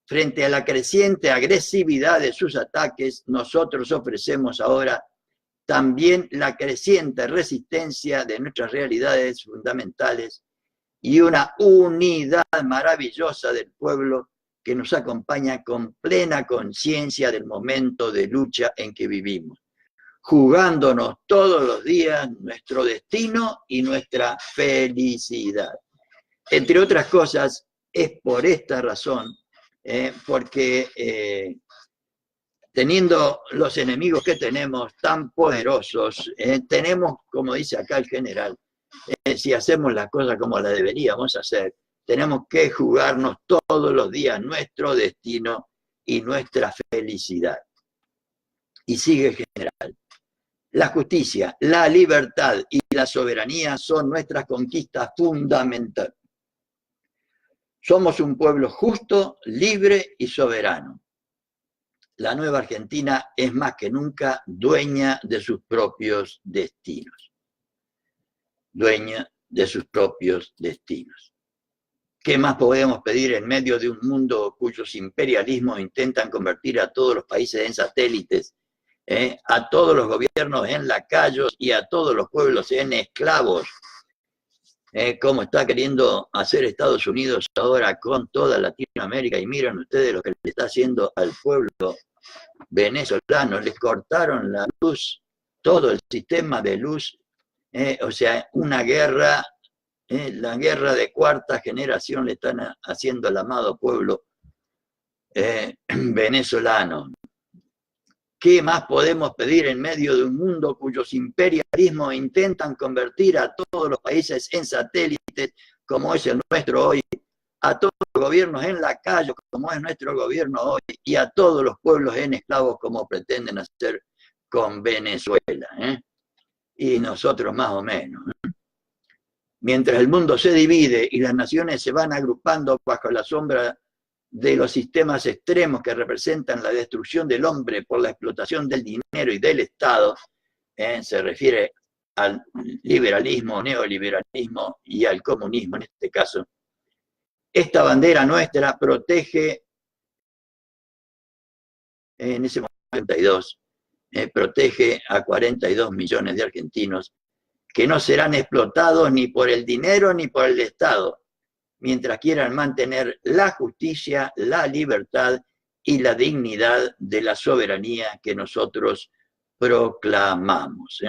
frente a la creciente agresividad de sus ataques, nosotros ofrecemos ahora también la creciente resistencia de nuestras realidades fundamentales y una unidad maravillosa del pueblo que nos acompaña con plena conciencia del momento de lucha en que vivimos, jugándonos todos los días nuestro destino y nuestra felicidad. Entre otras cosas, es por esta razón, porque teniendo los enemigos que tenemos tan poderosos, tenemos, como dice acá el general, si hacemos las cosas como las deberíamos hacer, tenemos que jugarnos todos los días nuestro destino y nuestra felicidad. Y sigue el general. La justicia, la libertad y la soberanía son nuestras conquistas fundamentales. Somos un pueblo justo, libre y soberano. La nueva Argentina es más que nunca dueña de sus propios destinos. Dueña de sus propios destinos. ¿Qué más podemos pedir en medio de un mundo cuyos imperialismos intentan convertir a todos los países en satélites, a todos los gobiernos en lacayos y a todos los pueblos en esclavos, como está queriendo hacer Estados Unidos ahora con toda Latinoamérica? Y miren ustedes lo que le está haciendo al pueblo venezolanos, les cortaron la luz, todo el sistema de luz, o sea, una guerra, la guerra de cuarta generación le están haciendo al amado pueblo venezolano. ¿Qué más podemos pedir en medio de un mundo cuyos imperialismos intentan convertir a todos los países en satélites, como es el nuestro hoy, a todos los gobiernos en la calle, como es nuestro gobierno hoy, y a todos los pueblos en esclavos, como pretenden hacer con Venezuela, y nosotros más o menos. Mientras el mundo se divide y las naciones se van agrupando bajo la sombra de los sistemas extremos que representan la destrucción del hombre por la explotación del dinero y del Estado, se refiere al liberalismo, neoliberalismo y al comunismo en este caso. Esta bandera nuestra protege, en ese momento 42, protege a 42 millones de argentinos que no serán explotados ni por el dinero ni por el Estado, mientras quieran mantener la justicia, la libertad y la dignidad de la soberanía que nosotros proclamamos.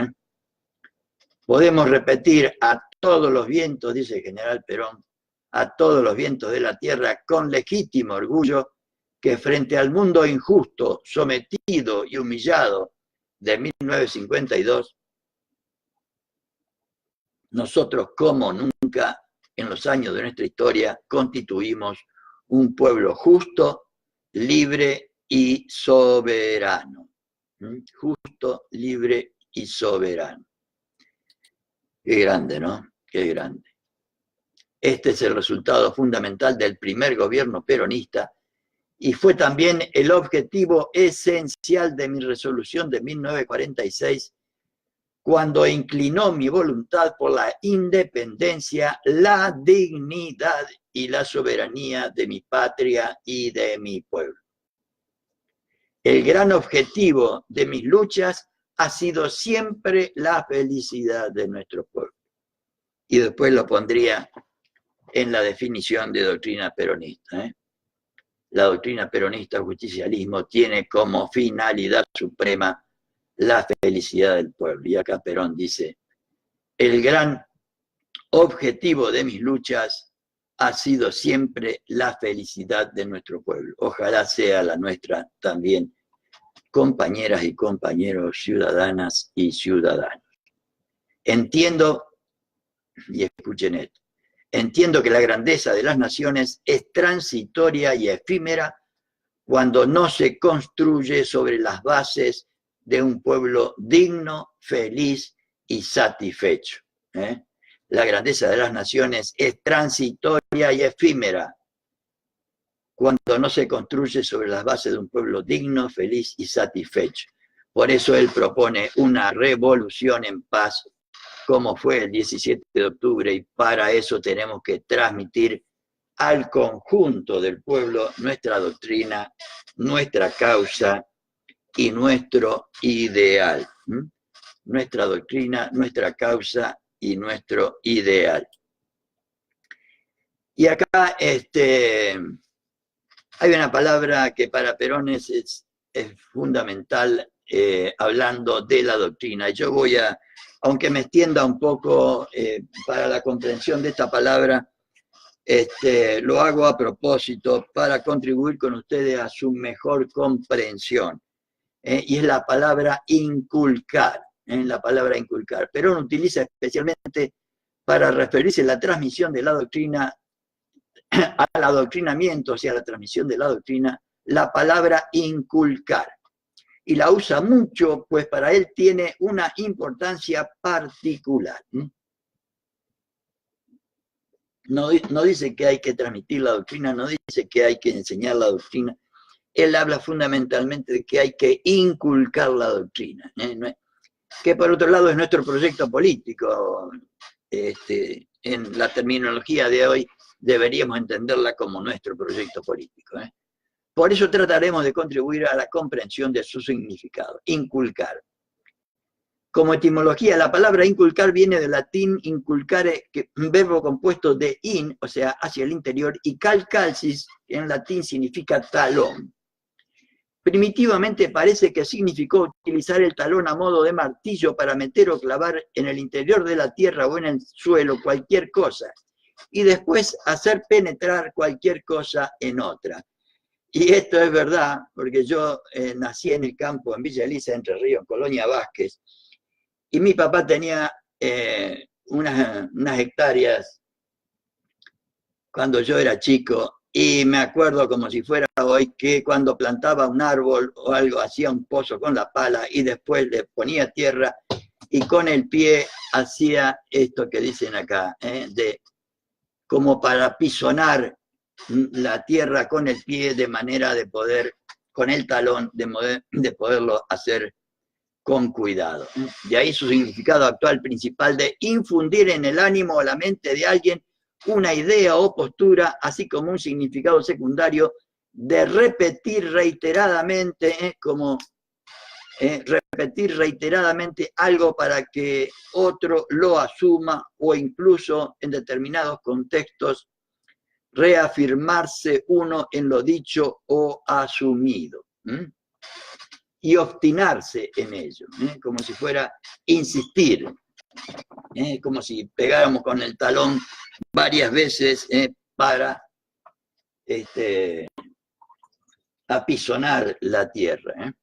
Podemos repetir a todos los vientos, dice el general Perón, a todos los vientos de la tierra con legítimo orgullo, que frente al mundo injusto, sometido y humillado de 1952, nosotros como nunca en los años de nuestra historia constituimos un pueblo justo, libre y soberano. Justo, libre y soberano. Qué grande, ¿no? Qué grande. Este es el resultado fundamental del primer gobierno peronista y fue también el objetivo esencial de mi resolución de 1946, cuando inclinó mi voluntad por la independencia, la dignidad y la soberanía de mi patria y de mi pueblo. El gran objetivo de mis luchas ha sido siempre la felicidad de nuestro pueblo. Y después lo pondría en la definición de doctrina peronista. La doctrina peronista, justicialismo, tiene como finalidad suprema la felicidad del pueblo. Y acá Perón dice, el gran objetivo de mis luchas ha sido siempre la felicidad de nuestro pueblo. Ojalá sea la nuestra también, compañeras y compañeros, ciudadanas y ciudadanos. Entiendo, y escuchen esto, entiendo que la grandeza de las naciones es transitoria y efímera cuando no se construye sobre las bases de un pueblo digno, feliz y satisfecho. La grandeza de las naciones es transitoria y efímera cuando no se construye sobre las bases de un pueblo digno, feliz y satisfecho. Por eso él propone una revolución en paz, como fue el 17 de octubre, y para eso tenemos que transmitir al conjunto del pueblo nuestra doctrina, nuestra causa y nuestro ideal. Nuestra doctrina, nuestra causa y nuestro ideal. Y acá hay una palabra que para Perón es fundamental, hablando de la doctrina. Yo voy a, aunque me extienda un poco para la comprensión de esta palabra, lo hago a propósito para contribuir con ustedes a su mejor comprensión. Y es la palabra inculcar, la palabra inculcar. Perón utiliza especialmente para referirse a la transmisión de la doctrina, al adoctrinamiento, o sea, la transmisión de la doctrina, la palabra inculcar. Y la usa mucho, pues para él tiene una importancia particular. No dice que hay que transmitir la doctrina, no dice que hay que enseñar la doctrina. Él habla fundamentalmente de que hay que inculcar la doctrina, que por otro lado es nuestro proyecto político. En la terminología de hoy deberíamos entenderla como nuestro proyecto político. Por eso trataremos de contribuir a la comprensión de su significado, inculcar. Como etimología, la palabra inculcar viene del latín inculcare, que un verbo compuesto de in, o sea, hacia el interior, y calcalcis, que en latín significa talón. Primitivamente parece que significó utilizar el talón a modo de martillo para meter o clavar en el interior de la tierra o en el suelo cualquier cosa, y después hacer penetrar cualquier cosa en otra. Y esto es verdad, porque yo nací en el campo, en Villa Elisa, Entre Ríos, Colonia Vázquez, y mi papá tenía unas hectáreas cuando yo era chico, y me acuerdo como si fuera hoy que cuando plantaba un árbol o algo, hacía un pozo con la pala y después le ponía tierra y con el pie hacía esto que dicen acá, como para pisonar la tierra con el pie de manera de poder, con el talón, de poderlo hacer con cuidado. De ahí su significado actual principal de infundir en el ánimo o la mente de alguien una idea o postura, así como un significado secundario de repetir reiteradamente, repetir reiteradamente algo para que otro lo asuma o incluso en determinados contextos reafirmarse uno en lo dicho o asumido. Y obstinarse en ello, como si fuera insistir, como si pegáramos con el talón varias veces para apisonar la tierra.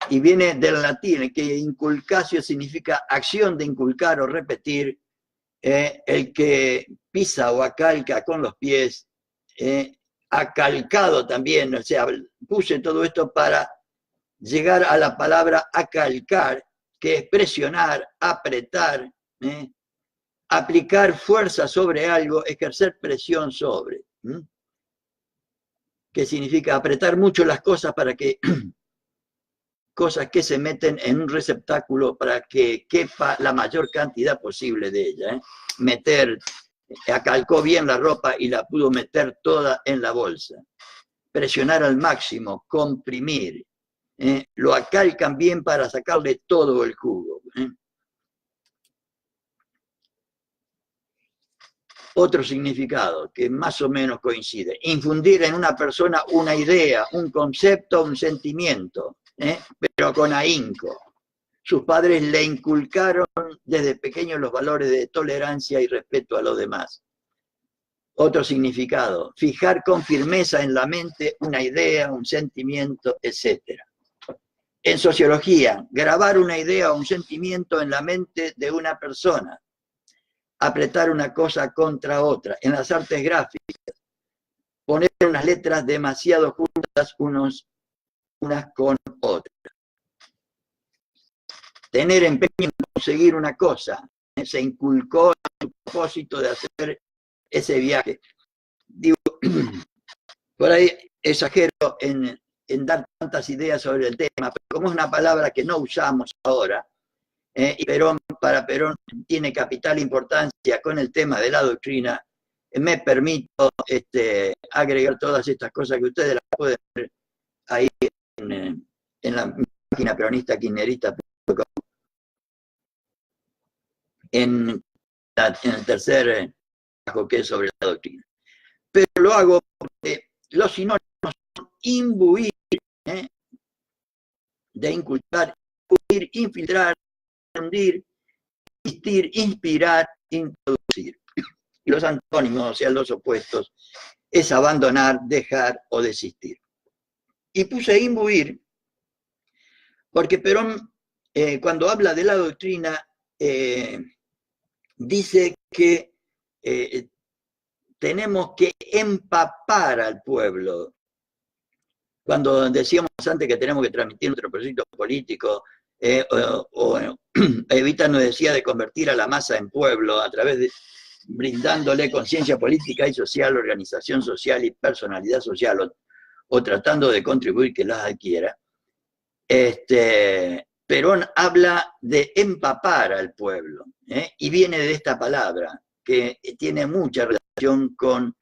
Y viene del latín, que inculcatio significa acción de inculcar o repetir, el que pisa o acalca con los pies, acalcado también, o sea, puse todo esto para llegar a la palabra acalcar, que es presionar, apretar, aplicar fuerza sobre algo, ejercer presión sobre. Que significa apretar mucho las cosas para que cosas que se meten en un receptáculo para que quepa la mayor cantidad posible de ella. Meter, acalcó bien la ropa y la pudo meter toda en la bolsa. Presionar al máximo, comprimir. Lo acalcan bien para sacarle todo el jugo. Otro significado que más o menos coincide: infundir en una persona una idea, un concepto, un sentimiento, pero con ahínco. Sus padres le inculcaron desde pequeño los valores de tolerancia y respeto a los demás. Otro significado: fijar con firmeza en la mente una idea, un sentimiento, etc. En sociología, grabar una idea o un sentimiento en la mente de una persona. Apretar una cosa contra otra. En las artes gráficas, poner unas letras demasiado juntas unas con otras. Tener empeño en conseguir una cosa. Se inculcó el propósito de hacer ese viaje. Digo, por ahí exagero en dar tantas ideas sobre el tema, pero como es una palabra que no usamos ahora, y para Perón tiene capital importancia con el tema de la doctrina, me permito agregar todas estas cosas que ustedes las pueden ver ahí en la página peronista kirchnerista.com, en el tercer trabajo que es sobre la doctrina. Pero lo hago porque los sinónimos son imbuir, de inculcar, imbuir, infiltrar, hundir, insistir, inspirar, introducir. Y los antónimos, o sea, los opuestos, es abandonar, dejar o desistir. Y puse imbuir porque Perón, cuando habla de la doctrina, dice que tenemos que empapar al pueblo. Cuando decíamos antes que tenemos que transmitir nuestro proyecto político, Evita nos decía de convertir a la masa en pueblo a través de brindándole conciencia política y social, organización social y personalidad social, o tratando de contribuir que las adquiera. Perón habla de empapar al pueblo, y viene de esta palabra, que tiene mucha relación con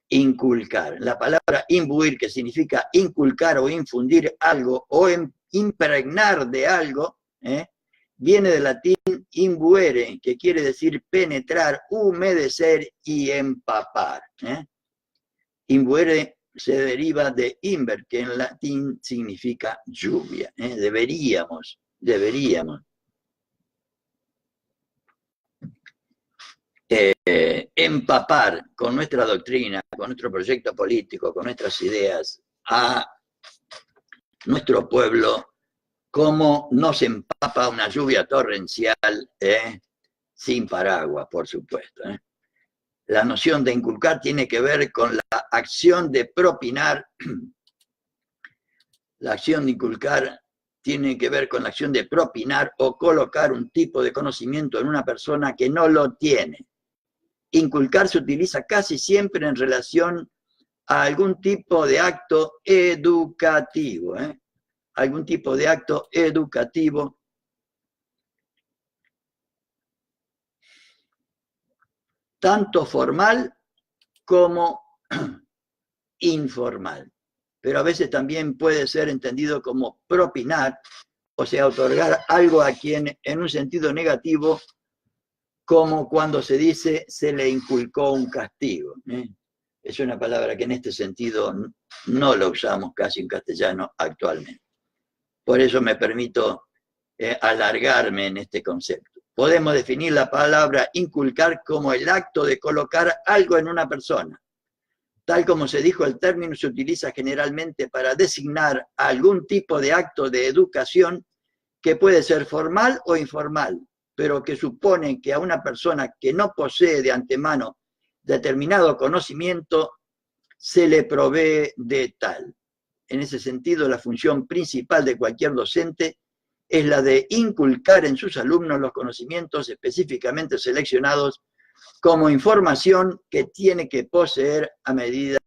inculcar. La palabra imbuir, que significa inculcar o infundir algo, o impregnar de algo, viene del latín imbuere, que quiere decir penetrar, humedecer y empapar. Imbuere se deriva de imber, que en latín significa lluvia. Deberíamos empapar con nuestra doctrina, con nuestro proyecto político, con nuestras ideas a nuestro pueblo, como nos empapa una lluvia torrencial, sin paraguas, por supuesto. La noción de inculcar tiene que ver con la acción de propinar. La acción de inculcar tiene que ver con la acción de propinar o colocar un tipo de conocimiento en una persona que no lo tiene. Inculcar se utiliza casi siempre en relación a algún tipo de acto educativo, algún tipo de acto educativo tanto formal como informal, pero a veces también puede ser entendido como propinar, o sea, otorgar algo a quien en un sentido negativo, como cuando se dice se le inculcó un castigo. Es una palabra que en este sentido no lo usamos casi en castellano actualmente. Por eso me permito alargarme en este concepto. Podemos definir la palabra inculcar como el acto de colocar algo en una persona. Tal como se dijo, el término se utiliza generalmente para designar algún tipo de acto de educación que puede ser formal o informal, pero que supone que a una persona que no posee de antemano determinado conocimiento se le provee de tal. En ese sentido, la función principal de cualquier docente es la de inculcar en sus alumnos los conocimientos específicamente seleccionados como información que tiene que poseer a medida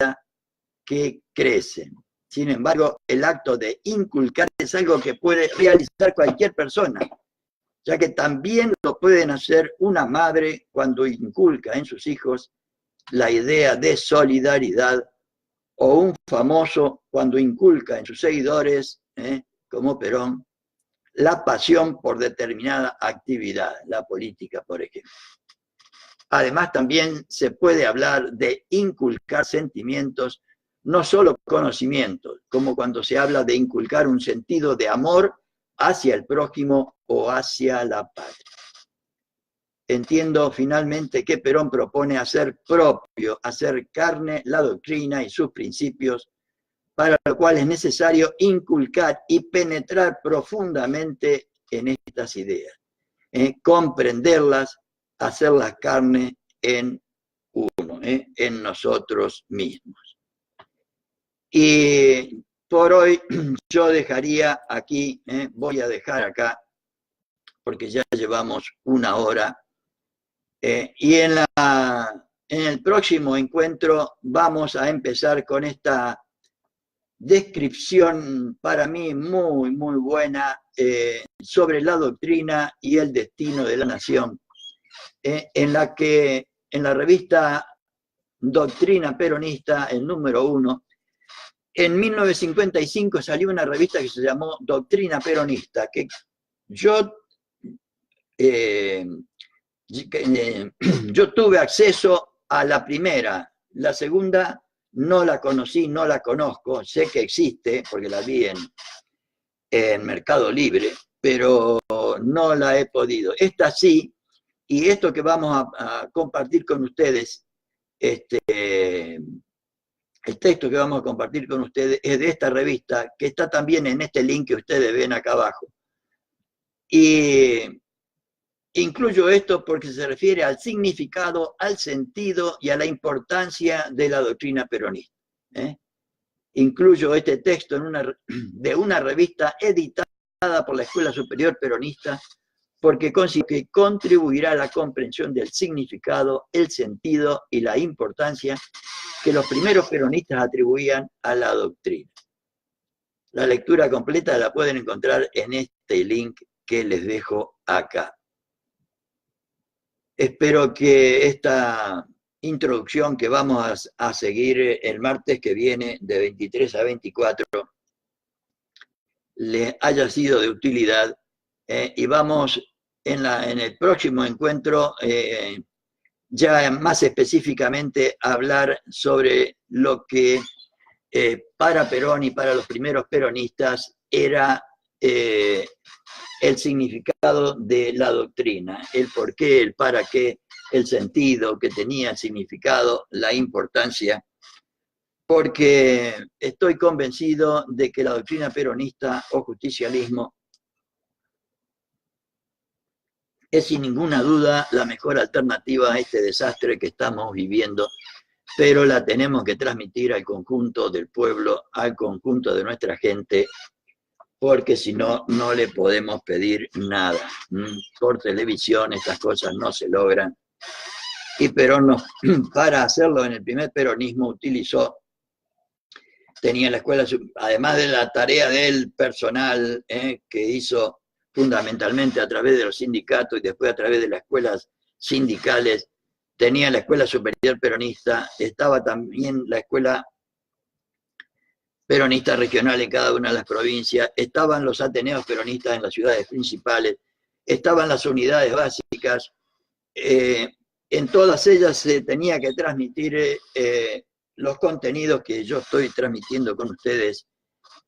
que crecen. Sin embargo, el acto de inculcar es algo que puede realizar cualquier persona, ya que también lo pueden hacer una madre cuando inculca en sus hijos la idea de solidaridad, o un famoso cuando inculca en sus seguidores, como Perón, la pasión por determinada actividad, la política, por ejemplo. Además, también se puede hablar de inculcar sentimientos, no solo conocimientos, como cuando se habla de inculcar un sentido de amor hacia el prójimo o hacia la patria. Entiendo finalmente que Perón propone hacer propio, hacer carne la doctrina y sus principios, para lo cual es necesario inculcar y penetrar profundamente en estas ideas, comprenderlas, hacerlas carne en uno, en nosotros mismos. Y por hoy yo dejaría aquí, voy a dejar acá, porque ya llevamos una hora, y en el próximo encuentro vamos a empezar con esta descripción para mí muy, muy buena sobre la doctrina y el destino de la nación, en la que en la revista Doctrina Peronista, el número 1, en 1955 salió una revista que se llamó Doctrina Peronista, que yo tuve acceso a la primera. La segunda no la conocí, no la conozco, sé que existe porque la vi en Mercado Libre, pero no la he podido. Esta sí, y esto que vamos a compartir con ustedes, el texto que vamos a compartir con ustedes es de esta revista, que está también en este link que ustedes ven acá abajo. Y incluyo esto porque se refiere al significado, al sentido y a la importancia de la doctrina peronista. Incluyo este texto de una revista editada por la Escuela Superior Peronista, porque considero que contribuirá a la comprensión del significado, el sentido y la importancia que los primeros peronistas atribuían a la doctrina. La lectura completa la pueden encontrar en este link que les dejo acá. Espero que esta introducción que vamos a seguir el martes que viene de 23 a 24 les haya sido de utilidad, y vamos en el próximo encuentro ya más específicamente a hablar sobre lo que para Perón y para los primeros peronistas era el significado de la doctrina, el por qué, el para qué, el sentido que tenía, el significado, la importancia, porque estoy convencido de que la doctrina peronista o justicialismo es sin ninguna duda la mejor alternativa a este desastre que estamos viviendo, pero la tenemos que transmitir al conjunto del pueblo, al conjunto de nuestra gente, porque si no, no le podemos pedir nada. Por televisión estas cosas no se logran. Y Perón, para hacerlo en el primer peronismo, utilizó, tenía la escuela, además de la tarea del personal que hizo fundamentalmente a través de los sindicatos y después a través de las escuelas sindicales, tenía la Escuela Superior Peronista, estaba también la Escuela Peronista Regional en cada una de las provincias, estaban los ateneos peronistas en las ciudades principales, estaban las unidades básicas, en todas ellas se tenía que transmitir los contenidos que yo estoy transmitiendo con ustedes,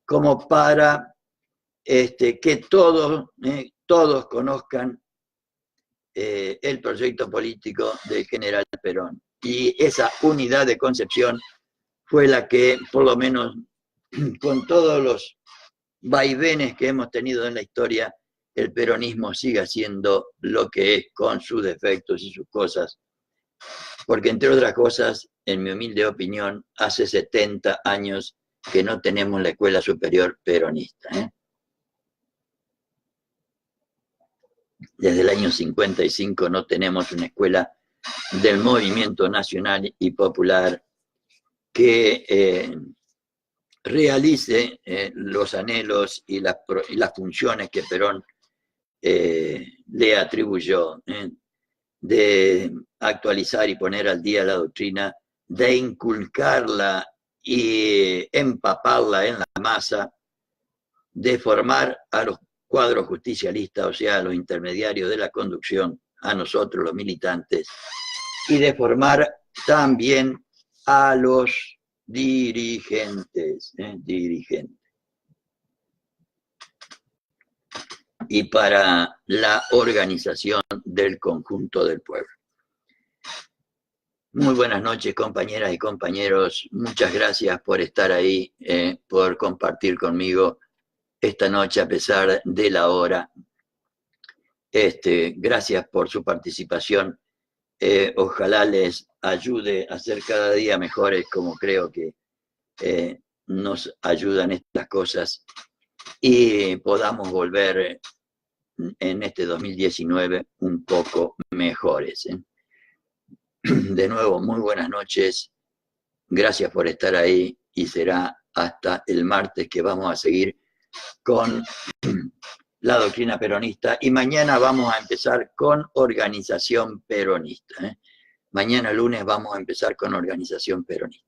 como para que todos conozcan el proyecto político del general Perón. Y esa unidad de concepción fue la que, por lo menos con todos los vaivenes que hemos tenido en la historia, el peronismo sigue siendo lo que es con sus defectos y sus cosas. Porque entre otras cosas, en mi humilde opinión, hace 70 años que no tenemos la Escuela Superior Peronista. Desde el año 55 no tenemos una escuela del movimiento nacional y popular que realice los anhelos y las funciones que Perón le atribuyó, de actualizar y poner al día la doctrina, de inculcarla y empaparla en la masa, de formar a los cuadros justicialistas, o sea, a los intermediarios de la conducción, a nosotros los militantes, y de formar también a los dirigentes. Y para la organización del conjunto del pueblo. Muy buenas noches, compañeras y compañeros. Muchas gracias por estar ahí, por compartir conmigo esta noche a pesar de la hora. Gracias por su participación. Ojalá les ayude a ser cada día mejores, como creo que nos ayudan estas cosas, y podamos volver en este 2019 un poco mejores. De nuevo, muy buenas noches. Gracias por estar ahí y será hasta el martes que vamos a seguir con la doctrina peronista, y mañana vamos a empezar con organización peronista. Mañana lunes vamos a empezar con organización peronista.